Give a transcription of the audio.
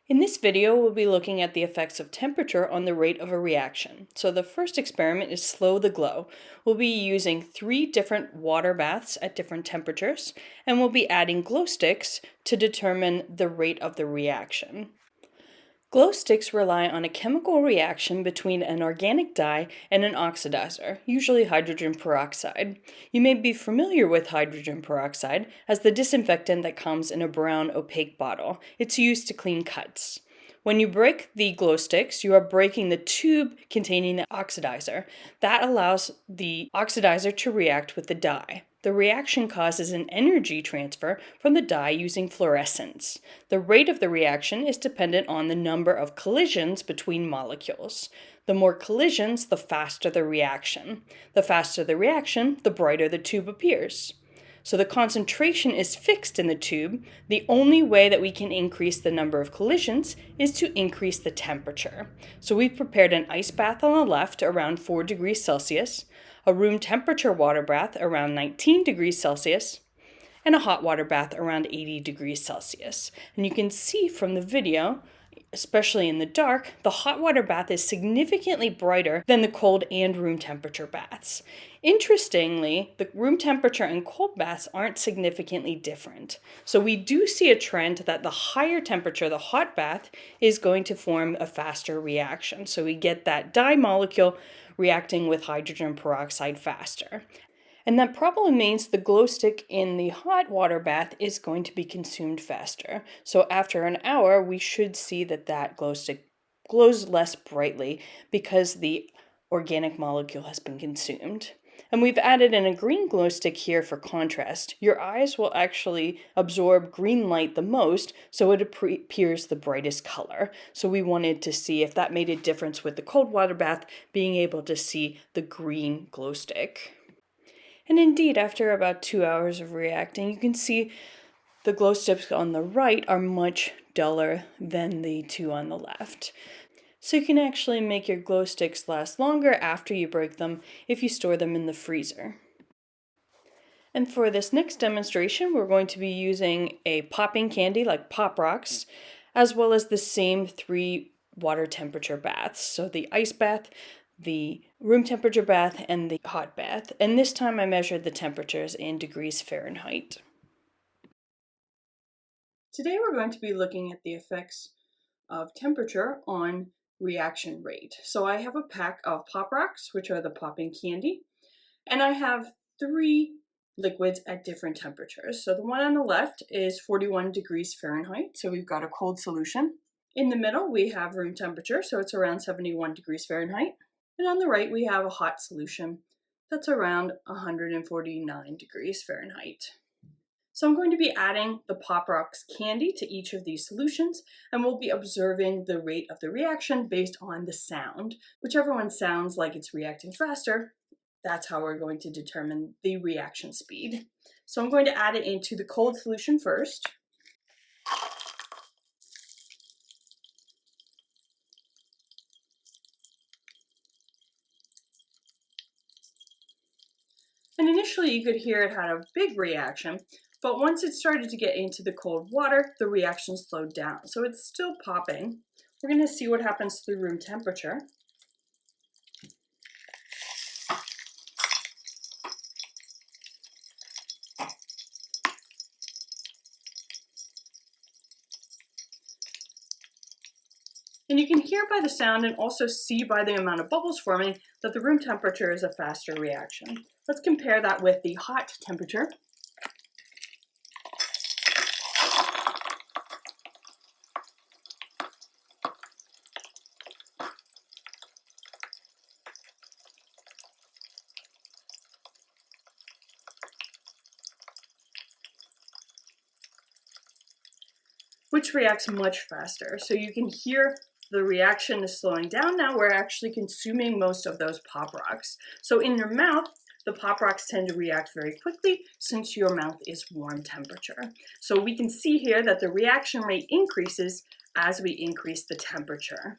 In this video, we'll be looking at the effects of temperature on the rate of a reaction. So the first experiment is slow the glow. We'll be using 3 different water baths at different temperatures, and we'll be adding glow sticks to determine the rate of the reaction. Glow sticks rely on a chemical reaction between an organic dye and an oxidizer, usually hydrogen peroxide. You may be familiar with hydrogen peroxide as the disinfectant that comes in a brown opaque bottle. It's used to clean cuts. When you break the glow sticks, you are breaking the tube containing the oxidizer. That allows the oxidizer to react with the dye. The reaction causes an energy transfer from the dye using fluorescence. The rate of the reaction is dependent on the number of collisions between molecules. The more collisions, the faster the reaction. The faster the reaction, the brighter the tube appears. So the concentration is fixed in the tube. The only way that we can increase the number of collisions is to increase the temperature. So we've prepared an ice bath on the left around 4 degrees Celsius, a room temperature water bath around 19 degrees Celsius, and a hot water bath around 80 degrees Celsius. And you can see from the video, especially in the dark, the hot water bath is significantly brighter than the cold and room temperature baths. Interestingly, the room temperature and cold baths aren't significantly different. So we do see a trend that the higher temperature, the hot bath, is going to form a faster reaction. So we get that dye molecule reacting with hydrogen peroxide faster. And that probably means the glow stick in the hot water bath is going to be consumed faster. So after an hour, we should see that glow stick glows less brightly because the organic molecule has been consumed. And we've added in a green glow stick here for contrast. Your eyes will actually absorb green light the most, so it appears the brightest color. So we wanted to see if that made a difference with the cold water bath, being able to see the green glow stick. And indeed, after about 2 hours of reacting, you can see the glow sticks on the right are much duller than the 2 on the left. So you can actually make your glow sticks last longer after you break them if you store them in the freezer. And for this next demonstration, we're going to be using a popping candy like Pop Rocks, as well as the same 3 water temperature baths. So the ice bath, the room temperature bath, and the hot bath. And this time I measured the temperatures in degrees Fahrenheit. Today we're going to be looking at the effects of temperature on reaction rate. So I have a pack of Pop Rocks, which are the popping candy, and I have 3 liquids at different temperatures. So the one on the left is 41 degrees Fahrenheit, so we've got a cold solution. In the middle we have room temperature, so it's around 71 degrees Fahrenheit. And on the right, we have a hot solution that's around 149 degrees Fahrenheit. So I'm going to be adding the Pop Rocks candy to each of these solutions, and we'll be observing the rate of the reaction based on the sound. Whichever one sounds like it's reacting faster, that's how we're going to determine the reaction speed. So I'm going to add it into the cold solution first. And initially you could hear it had a big reaction, but once it started to get into the cold water, the reaction slowed down. So it's still popping. We're going to see what happens to room temperature. And you can hear by the sound and also see by the amount of bubbles forming that the room temperature is a faster reaction. Let's compare that with the hot temperature. Which reacts much faster. So you can hear the reaction is slowing down now. We're actually consuming most of those Pop Rocks. So in your mouth, the Pop Rocks tend to react very quickly since your mouth is warm temperature. So we can see here that the reaction rate increases as we increase the temperature.